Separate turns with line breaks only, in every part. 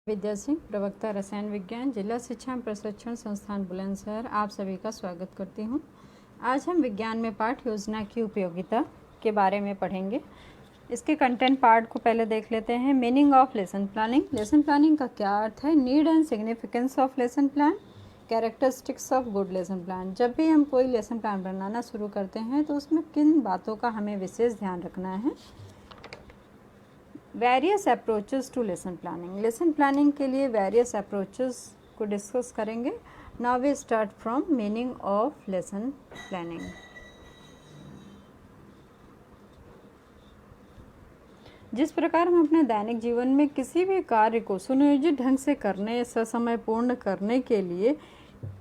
विद्या सिंह, प्रवक्ता रसायन विज्ञान, जिला शिक्षा प्रशिक्षण संस्थान बुलंदशहर, आप सभी का स्वागत करती हूँ। आज हम विज्ञान में पाठ योजना की उपयोगिता के बारे में पढ़ेंगे। इसके कंटेंट पार्ट को पहले देख लेते हैं। Meaning of lesson planning. Lesson planning का क्या अर्थ है? Need and significance of lesson plan, characteristics of good lesson plan. जब भी हम कोई लेसन प्लान बनाना शुरू करते हैं तो उसमें किन बातों का हमें विशेष ध्यान रखना है। Various approaches to lesson planning. Lesson planning के लिए वेरियस अप्रोचेस को डिस्कस करेंगे। Now we start from meaning of lesson planning. जिस प्रकार हम अपने दैनिक जीवन में किसी भी कार्य को सुनियोजित ढंग से करने, ससमय पूर्ण करने के लिए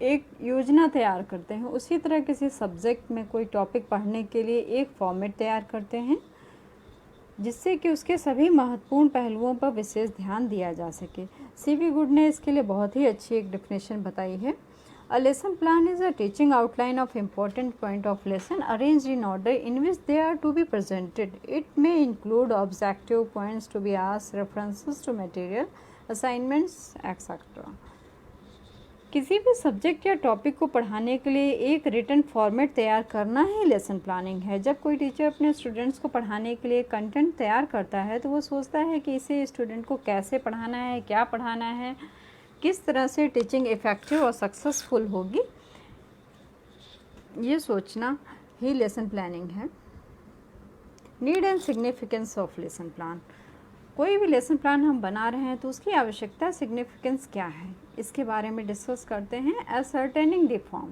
एक योजना तैयार करते हैं, उसी तरह किसी सब्जेक्ट में कोई टॉपिक पढ़ने के लिए एक फॉर्मेट तैयार करते हैं जिससे कि उसके सभी महत्वपूर्ण पहलुओं पर विशेष ध्यान दिया जा सके। सीवी गुड ने इसके लिए बहुत ही अच्छी एक डेफिनेशन बताई है। A lesson plan is a teaching outline of important point of lesson arranged in order in which they are to be presented. It may include objective points to be asked, references to material, assignments etcetera. किसी भी subject या topic को पढ़ाने के लिए एक written format तैयार करना ही लेसन प्लानिंग है। जब कोई टीचर अपने स्टूडेंट्स को पढ़ाने के लिए कंटेंट तैयार करता है तो वो सोचता है कि इसे स्टूडेंट को कैसे पढ़ाना है, क्या पढ़ाना है, किस तरह से टीचिंग इफ़ेक्टिव और सक्सेसफुल होगी। ये सोचना ही लेसन प्लानिंग है। Need and significance of lesson plan. कोई भी लेसन प्लान हम बना रहे हैं तो उसकी आवश्यकता, सिग्निफिकेंस क्या है, इसके बारे में डिस्कस करते हैं। Ascertaining the form.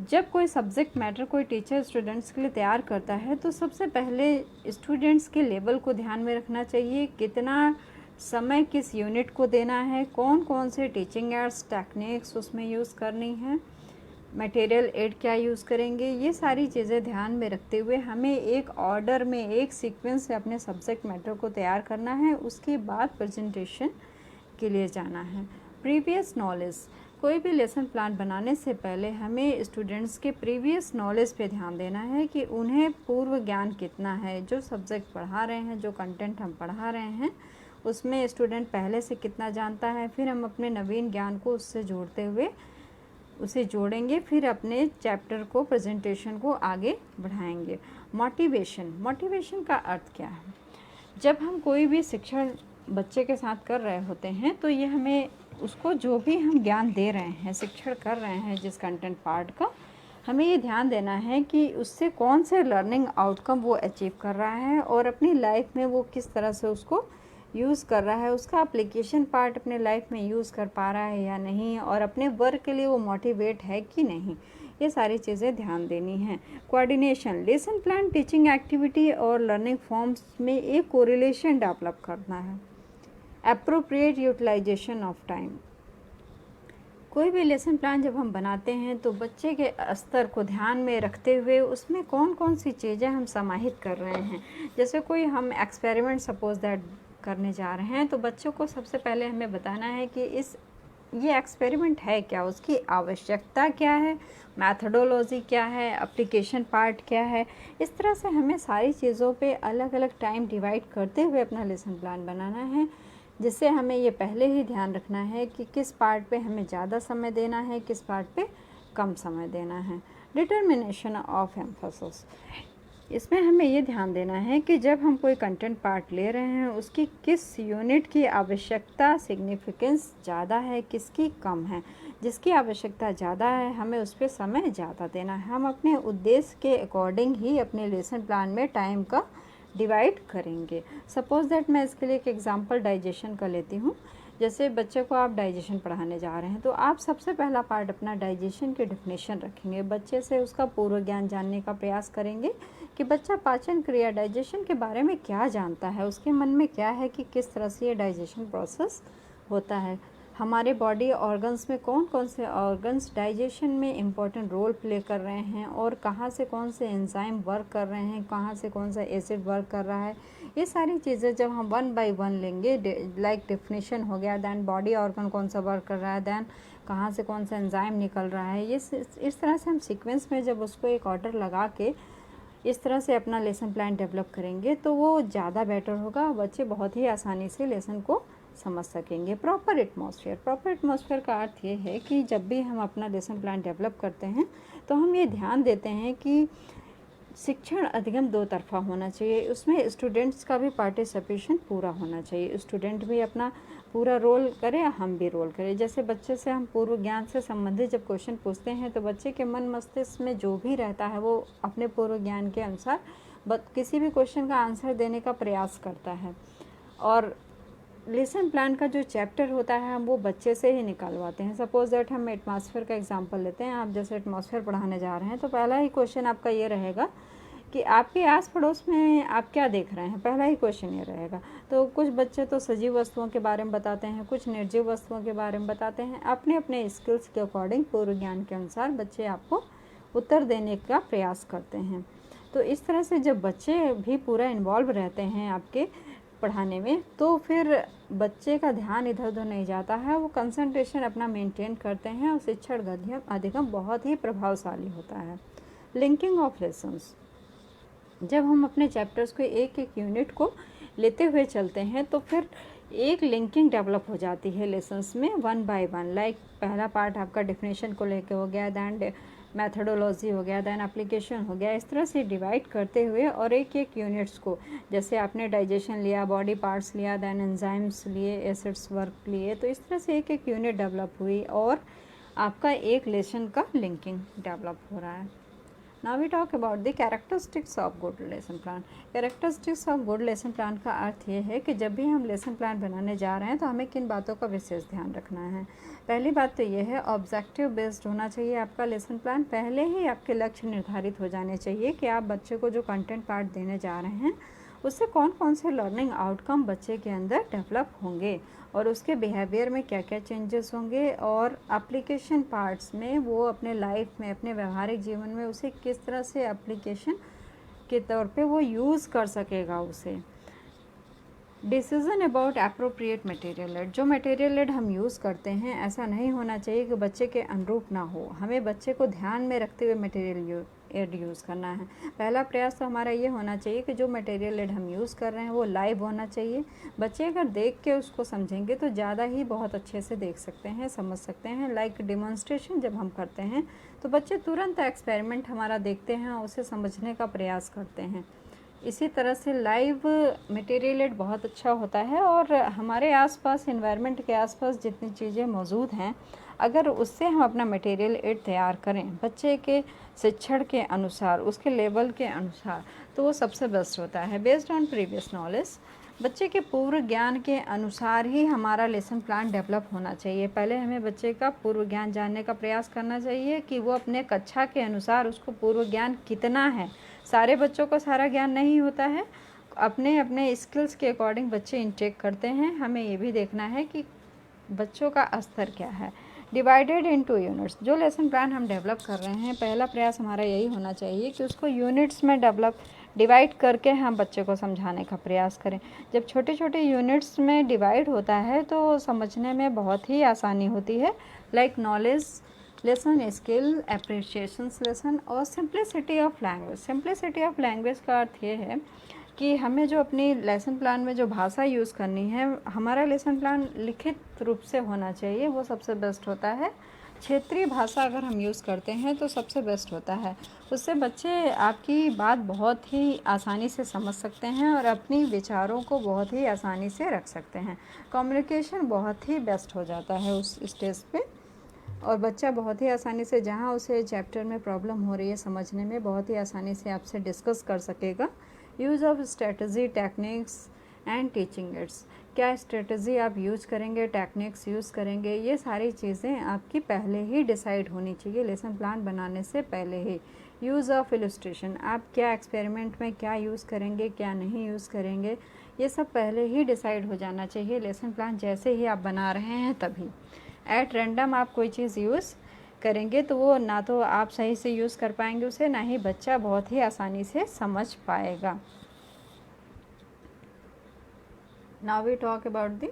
जब कोई सब्जेक्ट मैटर कोई टीचर स्टूडेंट्स के लिए तैयार करता है तो सबसे पहले स्टूडेंट्स के लेवल को ध्यान में रखना चाहिए। कितना समय किस यूनिट को देना है, कौन कौन से टीचिंग एड्स, टेक्निक्स उसमें यूज़ करनी है, मटेरियल एड क्या यूज़ करेंगे, ये सारी चीज़ें ध्यान में रखते हुए हमें एक ऑर्डर में, एक सीक्वेंस से अपने सब्जेक्ट मैटर को तैयार करना है। उसके बाद प्रेजेंटेशन के लिए जाना है। Previous knowledge. कोई भी लेसन प्लान बनाने से पहले हमें स्टूडेंट्स के प्रीवियस नॉलेज पे ध्यान देना है कि उन्हें पूर्व ज्ञान कितना है। जो सब्जेक्ट पढ़ा रहे हैं, जो कंटेंट हम पढ़ा रहे हैं, उसमें स्टूडेंट पहले से कितना जानता है। फिर हम अपने नवीन ज्ञान को उससे जोड़ते हुए उसे जोड़ेंगे, फिर अपने चैप्टर को, प्रेजेंटेशन को आगे बढ़ाएंगे। मोटिवेशन। मोटिवेशन का अर्थ क्या है? जब हम कोई भी शिक्षण बच्चे के साथ कर रहे होते हैं तो ये हमें उसको जो भी हम ज्ञान दे रहे हैं, शिक्षण कर रहे हैं जिस कंटेंट पार्ट का, हमें ये ध्यान देना है कि उससे कौन से लर्निंग आउटकम वो अचीव कर रहा है और अपनी लाइफ में वो किस तरह से उसको यूज़ कर रहा है, उसका एप्लीकेशन पार्ट अपने लाइफ में यूज़ कर पा रहा है या नहीं, और अपने वर्क के लिए वो मोटिवेट है कि नहीं। ये सारी चीज़ें ध्यान देनी हैं। Coordination. Lesson plan, teaching activity और लर्निंग फॉर्म्स में एक कोरिलेशन डेवलप करना है। Appropriate utilization of time. कोई भी लेसन प्लान जब हम बनाते हैं तो बच्चे के स्तर को ध्यान में रखते हुए उसमें कौन कौन सी चीज़ें हम समाहित कर रहे हैं। जैसे कोई हम एक्सपेरिमेंट सपोज दैट करने जा रहे हैं तो बच्चों को सबसे पहले हमें बताना है कि ये एक्सपेरिमेंट है क्या, उसकी आवश्यकता क्या है, मैथडोलॉजी क्या है, एप्लीकेशन पार्ट क्या है। इस तरह से हमें सारी चीज़ों पे अलग अलग टाइम डिवाइड करते हुए अपना लेसन प्लान बनाना है, जिससे हमें ये पहले ही ध्यान रखना है कि किस पार्ट पे हमें ज़्यादा समय देना है, किस पार्ट पे कम समय देना है। Determination of emphasis. इसमें हमें ये ध्यान देना है कि जब हम कोई कंटेंट पार्ट ले रहे हैं उसकी किस यूनिट की आवश्यकता, सिग्निफिकेंस ज़्यादा है, किसकी कम है। जिसकी आवश्यकता ज़्यादा है हमें उस पर समय ज़्यादा देना है। हम अपने उद्देश्य के अकॉर्डिंग ही अपने लेसन प्लान में टाइम का डिवाइड करेंगे। सपोज दैट मैं इसके लिए एक एग्जांपल डाइजेशन का लेती हूँ। जैसे बच्चे को आप डाइजेशन पढ़ाने जा रहे हैं तो आप सबसे पहला पार्ट अपना डाइजेशन की डेफिनेशन रखेंगे। बच्चे से उसका पूर्व ज्ञान जानने का प्रयास करेंगे कि बच्चा पाचन क्रिया, डाइजेशन के बारे में क्या जानता है, उसके मन में क्या है कि किस तरह से ये डाइजेशन प्रोसेस होता है। हमारे बॉडी ऑर्गन्स में कौन कौन से ऑर्गन्स डाइजेशन में इम्पॉर्टेंट रोल प्ले कर रहे हैं और कहाँ से कौन से एंजाइम वर्क कर रहे हैं, कहाँ से कौन सा एसिड वर्क कर रहा है। ये सारी चीज़ें जब हम वन बाय वन लेंगे, लाइक डेफिनेशन हो गया, दैन बॉडी ऑर्गन कौन सा वर्क कर रहा है, दैन कहाँ से कौन सा एंजाइम निकल रहा है, ये इस तरह से हम सीक्वेंस में जब उसको एक ऑर्डर लगा के इस तरह से अपना लेसन प्लान डेवलप करेंगे तो वो ज़्यादा बेटर होगा। बच्चे बहुत ही आसानी से लेसन को समझ सकेंगे। प्रॉपर एटमॉस्फेयर का अर्थ ये है कि जब भी हम अपना लेसन प्लान डेवलप करते हैं तो हम ये ध्यान देते हैं कि शिक्षण अधिगम दो तरफा होना चाहिए, उसमें स्टूडेंट्स का भी पार्टिसिपेशन पूरा होना चाहिए। स्टूडेंट भी अपना पूरा रोल करे, हम भी रोल करें। जैसे बच्चे से हम पूर्व ज्ञान से संबंधित जब क्वेश्चन पूछते हैं तो बच्चे के मन मस्तिष्क में जो भी रहता है वो अपने पूर्व ज्ञान के अनुसार किसी भी क्वेश्चन का आंसर देने का प्रयास करता है। और लेसन प्लान का जो चैप्टर होता है हम वो बच्चे से ही निकालवाते हैं। सपोज दैट हम एटमॉस्फेयर का एग्जांपल लेते हैं। आप जैसे एटमॉस्फेयर पढ़ाने जा रहे हैं तो पहला ही क्वेश्चन आपका ये रहेगा कि आपके आस पड़ोस में आप क्या देख रहे हैं, पहला ही क्वेश्चन ये रहेगा। तो कुछ बच्चे तो सजीव वस्तुओं के बारे में बताते हैं, कुछ निर्जीव वस्तुओं के बारे में बताते हैं। अपने अपने स्किल्स के अकॉर्डिंग पूर्व ज्ञान के अनुसार बच्चे आपको उत्तर देने का प्रयास करते हैं। तो इस तरह से जब बच्चे भी पूरा इन्वॉल्व रहते हैं आपके पढ़ाने में तो फिर बच्चे का ध्यान इधर उधर नहीं जाता है, वो कंसंट्रेशन अपना मेंटेन करते हैं और शिक्षण अधिगम बहुत ही प्रभावशाली होता है। लिंकिंग ऑफ लेसन्स, जब हम अपने चैप्टर्स को एक एक यूनिट को लेते हुए चलते हैं तो फिर एक लिंकिंग डेवलप हो जाती है लेसन्स में वन बाय वन। लाइक पहला पार्ट आपका डेफिनेशन को लेके हो गया, दैन मैथडोलॉजी हो गया, दैन एप्लीकेशन हो गया। इस तरह से डिवाइड करते हुए और एक एक यूनिट्स को, जैसे आपने डाइजेशन लिया, बॉडी पार्ट्स लिया, दैन एंजाइम्स लिए, एसिड्स वर्क लिए, तो इस तरह से एक एक यूनिट डेवलप हुई और आपका एक लेसन का लिंकिंग डेवलप हो रहा है। Now we talk about the characteristics of good lesson plan. Characteristics of good lesson plan का अर्थ ये है कि जब भी हम लेसन प्लान बनाने जा रहे हैं तो हमें किन बातों का विशेष ध्यान रखना है। पहली बात तो ये है ऑब्जेक्टिव बेस्ड होना चाहिए आपका लेसन प्लान। पहले ही आपके लक्ष्य निर्धारित हो जाने चाहिए कि आप बच्चे को जो कंटेंट पार्ट देने जा रहे हैं उससे कौन कौन से लर्निंग आउटकम बच्चे के अंदर डेवलप होंगे और उसके बिहेवियर में क्या क्या चेंजेस होंगे और एप्लीकेशन पार्ट्स में वो अपने लाइफ में, अपने व्यवहारिक जीवन में उसे किस तरह से एप्लीकेशन के तौर पे वो यूज़ कर सकेगा उसे। Decision about appropriate material aid, जो मटेरियल एड हम यूज़ करते हैं ऐसा नहीं होना चाहिए कि बच्चे के अनुरूप ना हो। हमें बच्चे को ध्यान में रखते हुए मटेरियल एड यूज़ करना है। पहला प्रयास तो हमारा ये होना चाहिए कि जो मटेरियल एड हम यूज़ कर रहे हैं वो लाइव होना चाहिए। बच्चे अगर देख के उसको समझेंगे तो ज़्यादा ही बहुत अच्छे से देख सकते हैं, समझ सकते हैं। लाइक डिमॉन्स्ट्रेशन जब हम करते हैं तो बच्चे तुरंत एक्सपेरिमेंट हमारा देखते हैं और उसे समझने का प्रयास करते हैं। इसी तरह से लाइव मटेरियल एड बहुत अच्छा होता है और हमारे आसपास, एनवायरनमेंट के आसपास जितनी चीज़ें मौजूद हैं अगर उससे हम अपना मटेरियल एड तैयार करें बच्चे के शिक्षण के अनुसार, उसके लेवल के अनुसार, तो वो सबसे बेस्ट होता है। बेस्ड ऑन प्रीवियस नॉलेज, बच्चे के पूर्व ज्ञान के अनुसार ही हमारा लेसन प्लान डेवलप होना चाहिए। पहले हमें बच्चे का पूर्व ज्ञान जानने का प्रयास करना चाहिए कि वो अपने कक्षा के अनुसार उसको पूर्व ज्ञान कितना है। सारे बच्चों को सारा ज्ञान नहीं होता है, अपने अपने स्किल्स के अकॉर्डिंग बच्चे इनटेक करते हैं। हमें ये भी देखना है कि बच्चों का स्तर क्या है। डिवाइडेड इनटू यूनिट्स, जो लेसन प्लान हम डेवलप कर रहे हैं पहला प्रयास हमारा यही होना चाहिए कि उसको यूनिट्स में डिवाइड करके हम बच्चे को समझाने का प्रयास करें। जब छोटे छोटे यूनिट्स में डिवाइड होता है तो समझने में बहुत ही आसानी होती है। Like knowledge lesson, skill, appreciations lesson और simplicity of language. Simplicity of language का अर्थ ये है कि हमें जो अपनी लेसन प्लान में जो भाषा यूज़ करनी है, हमारा लेसन प्लान लिखित रूप से होना चाहिए, वो सबसे बेस्ट होता है। क्षेत्रीय भाषा अगर हम यूज़ करते हैं तो सबसे बेस्ट होता है। उससे बच्चे आपकी बात बहुत ही आसानी से समझ सकते हैं और अपनी विचारों को बहुत ही आसानी से रख सकते हैं। कम्युनिकेशन बहुत ही बेस्ट हो जाता है उस स्टेज पे और बच्चा बहुत ही आसानी से, जहाँ उसे चैप्टर में प्रॉब्लम हो रही है समझने में, बहुत ही आसानी से आपसे डिस्कस कर सकेगा। Use of strategy, techniques and teaching ads, क्या स्ट्रेटजी आप यूज़ करेंगे, टेक्निक्स यूज़ करेंगे, ये सारी चीज़ें आपकी पहले ही डिसाइड होनी चाहिए लेसन प्लान बनाने से पहले ही। यूज़ ऑफ इलस्ट्रेशन, आप क्या एक्सपेरिमेंट में क्या यूज़ करेंगे, क्या नहीं यूज़ करेंगे, ये सब पहले ही डिसाइड हो जाना चाहिए लेसन प्लान जैसे ही आप बना रहे हैं तभी। एट रैंडम आप कोई चीज़ यूज़ करेंगे तो वो ना तो आप सही से यूज़ कर पाएंगे उसे, ना ही बच्चा बहुत ही आसानी से समझ पाएगा। Now we talk about the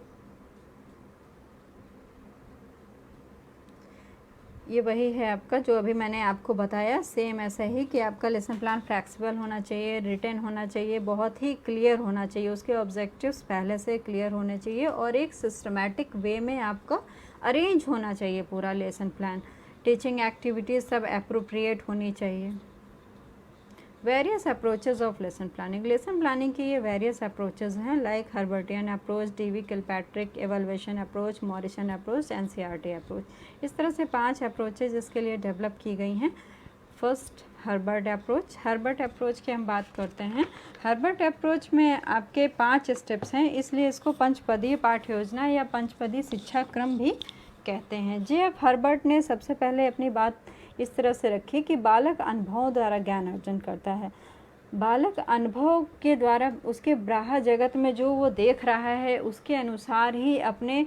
ये वही है आपका जो अभी मैंने आपको बताया, सेम ऐसा ही कि आपका लेसन प्लान फ्लेक्सिबल होना चाहिए, रिटन होना चाहिए, बहुत ही क्लियर होना चाहिए, उसके ऑब्जेक्टिव्स पहले से क्लियर होने चाहिए और एक सिस्टमेटिक वे में आपका अरेंज होना चाहिए पूरा लेसन प्लान। टीचिंग एक्टिविटीज़ सब अप्रोप्रिएट होनी चाहिए। Various approaches of lesson planning, lesson planning की ये वेरियस अप्रोचेज हैं, like Herbartian approach, Dewey Kilpatrick, evaluation approach, Morrison approach, NCERT approach. इस तरह से 5 अप्रोचेज इसके लिए डेवलप की गई हैं। First Herbert approach, Herbert approach की हम बात करते हैं। हर्बर्ट अप्रोच में आपके 5 स्टेप्स हैं, इसलिए इसको पंचपदीय पाठ्य योजना या पंचपदीय शिक्षा क्रम भी कहते हैं। जे.एफ. हर्बर्ट ने सबसे पहले अपनी बात इस तरह से रखी कि बालक अनुभवों द्वारा ज्ञान अर्जन करता है। बालक अनुभव के द्वारा उसके बाह्य जगत में जो वो देख रहा है उसके अनुसार ही अपने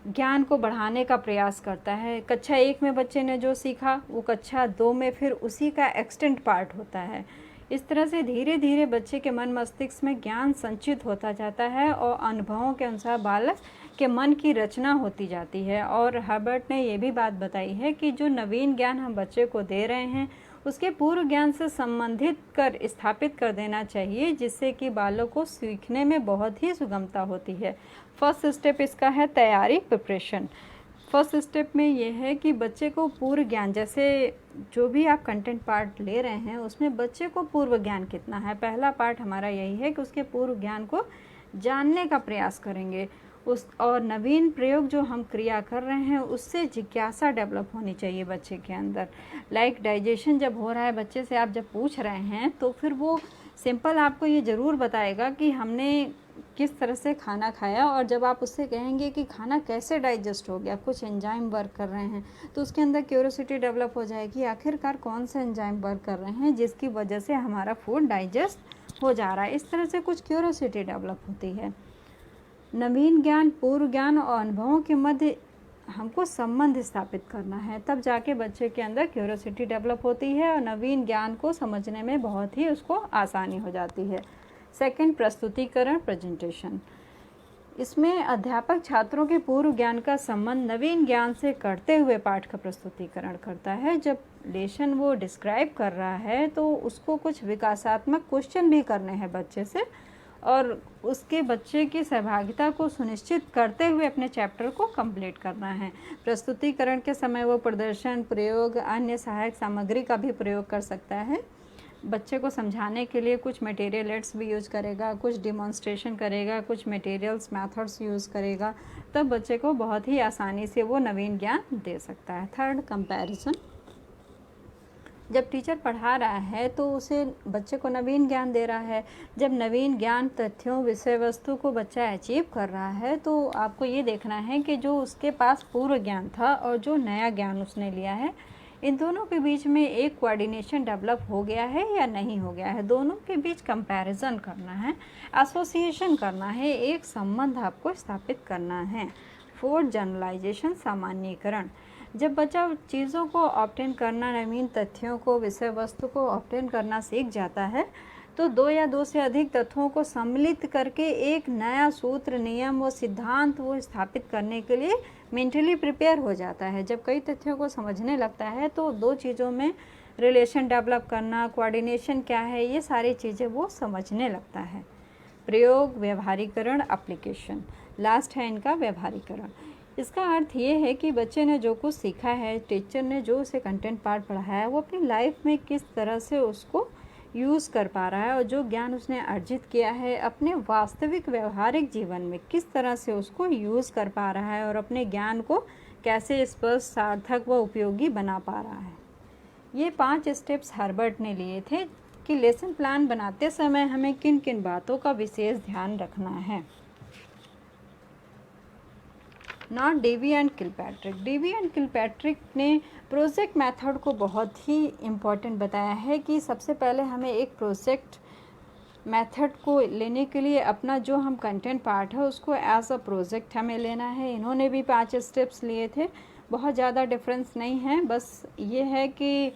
ज्ञान को बढ़ाने का प्रयास करता है। कक्षा 1 में बच्चे ने जो सीखा वो कक्षा 2 में फिर उसी का एक्सटेंट पार्ट होता है। इस तरह से धीरे धीरे बच्चे के मन मस्तिष्क में ज्ञान संचित होता जाता है और अनुभवों के अनुसार बालक के मन की रचना होती जाती है। और हर्बर्ट ने ये भी बात बताई है कि जो नवीन ज्ञान हम बच्चे को दे रहे हैं उसके पूर्व ज्ञान से संबंधित कर स्थापित कर देना चाहिए, जिससे कि बालक को सीखने में बहुत ही सुगमता होती है। फर्स्ट स्टेप इसका है तैयारी, प्रिपरेशन। फर्स्ट स्टेप में ये है कि बच्चे को पूर्व ज्ञान, जैसे जो भी आप कंटेंट पार्ट ले रहे हैं उसमें बच्चे को पूर्व ज्ञान कितना है, पहला पार्ट हमारा यही है कि उसके पूर्व ज्ञान को जानने का प्रयास करेंगे। उस और नवीन प्रयोग जो हम क्रिया कर रहे हैं उससे जिज्ञासा डेवलप होनी चाहिए बच्चे के अंदर। लाइक डाइजेशन जब हो रहा है बच्चे से आप जब पूछ रहे हैं तो फिर वो सिंपल आपको ये ज़रूर बताएगा कि हमने किस तरह से खाना खाया, और जब आप उससे कहेंगे कि खाना कैसे डाइजेस्ट हो गया, कुछ एंजाइम वर्क कर रहे हैं, तो उसके अंदर क्यूरियोसिटी डेवलप हो जाएगी आखिरकार कौन से एंजाइम वर्क कर रहे हैं जिसकी वजह से हमारा फूड डाइजेस्ट हो जा रहा है। इस तरह से कुछ क्यूरियोसिटी डेवलप होती है। नवीन ज्ञान, पूर्व ज्ञान और अनुभवों के मध्य हमको संबंध स्थापित करना है, तब जाके बच्चे के अंदर क्यूरियोसिटी डेवलप होती है और नवीन ज्ञान को समझने में बहुत ही उसको आसानी हो जाती है। सेकंड, प्रस्तुतिकरण, प्रेजेंटेशन। इसमें अध्यापक छात्रों के पूर्व ज्ञान का संबंध नवीन ज्ञान से करते हुए पाठ का प्रस्तुतिकरण करता है। जब लेसन वो डिस्क्राइब कर रहा है तो उसको कुछ विकासात्मक क्वेश्चन भी करने हैं बच्चे से, और उसके बच्चे की सहभागिता को सुनिश्चित करते हुए अपने चैप्टर को कंप्लीट करना है। प्रस्तुतिकरण के समय वो प्रदर्शन, प्रयोग, अन्य सहायक सामग्री का भी प्रयोग कर सकता है। बच्चे को समझाने के लिए कुछ मटेरियल एड्स भी यूज़ करेगा, कुछ डिमॉन्स्ट्रेशन करेगा, कुछ मटेरियल्स मेथड्स यूज़ करेगा, तब बच्चे को बहुत ही आसानी से वो नवीन ज्ञान दे सकता है। Third, comparison. जब टीचर पढ़ा रहा है तो उसे बच्चे को नवीन ज्ञान दे रहा है। जब नवीन ज्ञान, तथ्यों, विषय वस्तु को बच्चा अचीव कर रहा है तो आपको ये देखना है कि जो उसके पास पूर्व ज्ञान था और जो नया ज्ञान उसने लिया है, इन दोनों के बीच में एक कोऑर्डिनेशन डेवलप हो गया है या नहीं हो गया है। दोनों के बीच कंपैरिजन करना है, एसोसिएशन करना है, एक संबंध आपको स्थापित करना है। फोर्थ, जनरलाइजेशन, सामान्यीकरण। जब बच्चा चीज़ों को ऑब्टेन करना, नवीन तथ्यों को, विषय वस्तु को ऑब्टेन करना सीख जाता है तो 2 या 2 से अधिक तथ्यों को सम्मिलित करके एक नया सूत्र, नियम व सिद्धांत वो स्थापित करने के लिए मेंटली प्रिपेयर हो जाता है। जब कई तथ्यों को समझने लगता है तो 2 चीज़ों में रिलेशन डेवलप करना, कोऑर्डिनेशन क्या है, ये सारी चीज़ें वो समझने लगता है। प्रयोग, व्यवहारीकरण, एप्लीकेशन। लास्ट है इनका व्यवहारीकरण। इसका अर्थ ये है कि बच्चे ने जो कुछ सीखा है, टीचर ने जो उसे कंटेंट पार्ट पढ़ाया है, वो अपनी लाइफ में किस तरह से उसको यूज़ कर पा रहा है, और जो ज्ञान उसने अर्जित किया है अपने वास्तविक व्यवहारिक जीवन में किस तरह से उसको यूज़ कर पा रहा है, और अपने ज्ञान को कैसे स्पष्ट, सार्थक व उपयोगी बना पा रहा है। ये 5 स्टेप्स हर्बर्ट ने लिए थे कि लेसन प्लान बनाते समय हमें किन किन बातों का विशेष ध्यान रखना है। Not Dewey and Kilpatrick. Dewey and Kilpatrick ने प्रोजेक्ट मेथड को बहुत ही इम्पॉर्टेंट बताया है कि सबसे पहले हमें एक प्रोजेक्ट मेथड को लेने के लिए अपना जो हम कंटेंट पार्ट है उसको एज अ प्रोजेक्ट हमें लेना है। इन्होंने भी 5 स्टेप्स लिए थे, बहुत ज़्यादा डिफरेंस नहीं है, बस ये है कि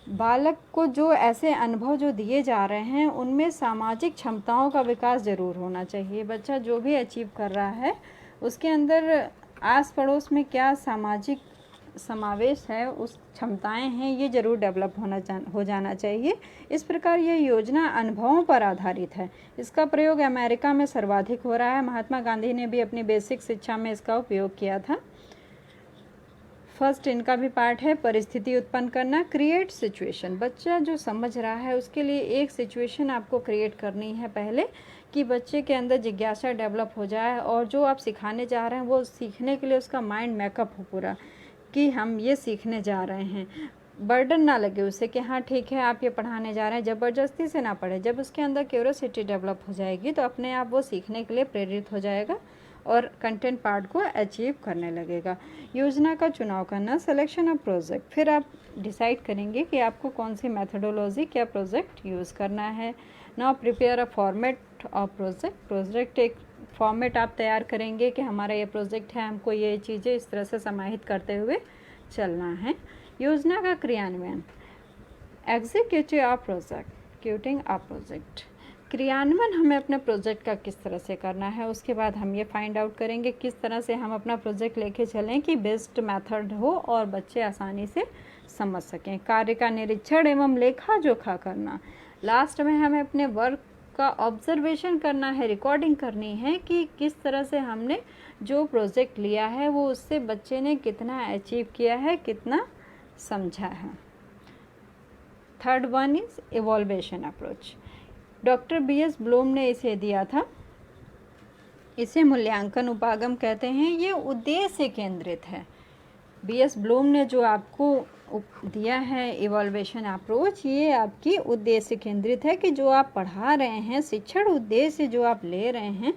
बालक को जो ऐसे अनुभव जो दिए जा रहे हैं उनमें सामाजिक क्षमताओं का विकास ज़रूर होना चाहिए। बच्चा जो भी अचीव कर रहा है उसके अंदर आस पड़ोस में क्या सामाजिक समावेश है, उस क्षमताएं हैं, ये ज़रूर डेवलप हो जाना चाहिए। इस प्रकार ये योजना अनुभवों पर आधारित है। इसका प्रयोग अमेरिका में सर्वाधिक हो रहा है। महात्मा गांधी ने भी अपनी बेसिक शिक्षा में इसका उपयोग किया था। फर्स्ट इनका भी पार्ट है परिस्थिति उत्पन्न करना, क्रिएट सिचुएशन। बच्चा जो समझ रहा है उसके लिए एक सिचुएशन आपको क्रिएट करनी है पहले, कि बच्चे के अंदर जिज्ञासा डेवलप हो जाए और जो आप सिखाने जा रहे हैं वो सीखने के लिए उसका माइंड मेकअप हो पूरा, कि हम ये सीखने जा रहे हैं। बर्डन ना लगे उसे कि हाँ ठीक है आप ये पढ़ाने जा रहे हैं, ज़बरदस्ती से ना पढ़े। जब उसके अंदर क्यूरियोसिटी डेवलप हो जाएगी तो अपने आप वो सीखने के लिए प्रेरित हो जाएगा और कंटेंट पार्ट को अचीव करने लगेगा। योजना का चुनाव करना, सिलेक्शन ऑफ प्रोजेक्ट। फिर आप डिसाइड करेंगे कि आपको कौन सी मेथोडोलॉजी क्या प्रोजेक्ट यूज़ करना है। Now prepare a format of project एक फॉर्मेट आप तैयार करेंगे कि हमारा ये प्रोजेक्ट है, हमको ये चीज़ें इस तरह से समाहित करते हुए चलना है। योजना का क्रियान्वयन, एग्जीक्यूटिव ऑफ प्रोजेक्ट। क्रियान्वयन हमें अपने प्रोजेक्ट का किस तरह से करना है, उसके बाद हम ये फाइंड आउट करेंगे किस तरह से हम अपना प्रोजेक्ट लेके चलें कि बेस्ट मेथड हो और बच्चे आसानी से समझ सकें। कार्य का निरीक्षण एवं लेखा जोखा करना, लास्ट में हमें अपने वर्क का ऑब्जर्वेशन करना है, रिकॉर्डिंग करनी है कि किस तरह से हमने जो प्रोजेक्ट लिया है वो उससे बच्चे ने कितना अचीव किया है, कितना समझा है। Third one is evaluation approach. Doctor BS Bloom ने इसे दिया था, इसे मूल्यांकन उपागम कहते हैं। ये उद्देश्य केंद्रित है। BS ब्लूम ने जो आपको दिया है इवॉल्वेशन अप्रोच, ये आपकी उद्देश्य केंद्रित है कि जो आप पढ़ा रहे हैं, शिक्षण उद्देश्य जो आप ले रहे हैं,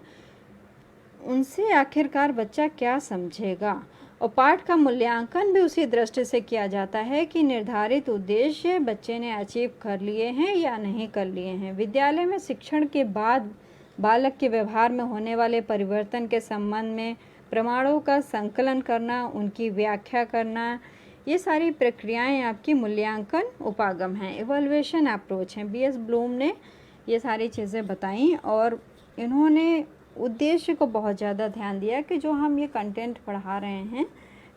उनसे आखिरकार बच्चा क्या समझेगा। और पाठ का मूल्यांकन भी उसी दृष्टि से किया जाता है कि निर्धारित उद्देश्य बच्चे ने अचीव कर लिए हैं या नहीं कर लिए हैं। विद्यालय में शिक्षण के बाद बालक के व्यवहार में होने वाले परिवर्तन के संबंध में प्रमाणों का संकलन करना, उनकी व्याख्या करना, ये सारी प्रक्रियाएं आपकी मूल्यांकन उपागम हैं, इवैल्यूएशन अप्रोच हैं। BS ब्लूम ने ये सारी चीज़ें बताई और इन्होंने उद्देश्य को बहुत ज़्यादा ध्यान दिया कि जो हम ये कंटेंट पढ़ा रहे हैं,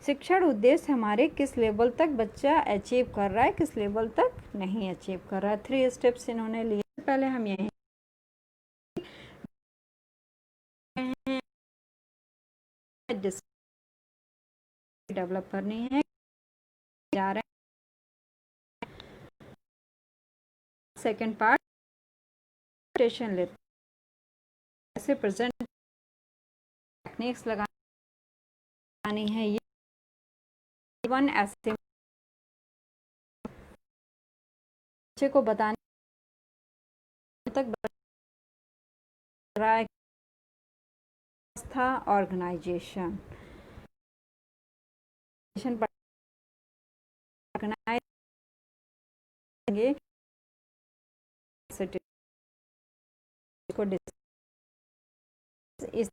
शिक्षण उद्देश्य हमारे किस लेवल तक बच्चा अचीव कर रहा है, किस लेवल तक नहीं अचीव कर रहा है। 3 स्टेप्स इन्होंने लिए। पहले हम यही डेवलप करनी है जा रहे हैं। सेकेंड पार्ट प्रेजेंटेशन लेते, ऐसे प्रेजेंट टेक्निक्स लगानी है। ये वन ऐसे बच्चे को बताने तक रहा है ऑर्गेनाइजेशन को इस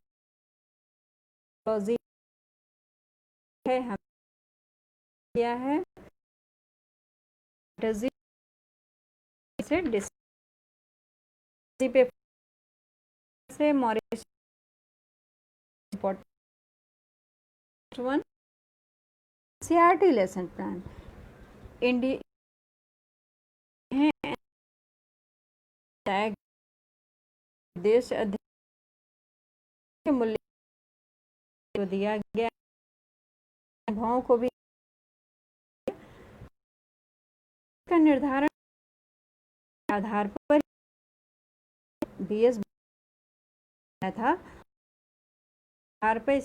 है हम किया है से Morris one CRT lesson plan India देश अध्ययन मूल्य को दिया गया, अनुभवों को भी का निर्धारण आधार पर BS था, आधार पर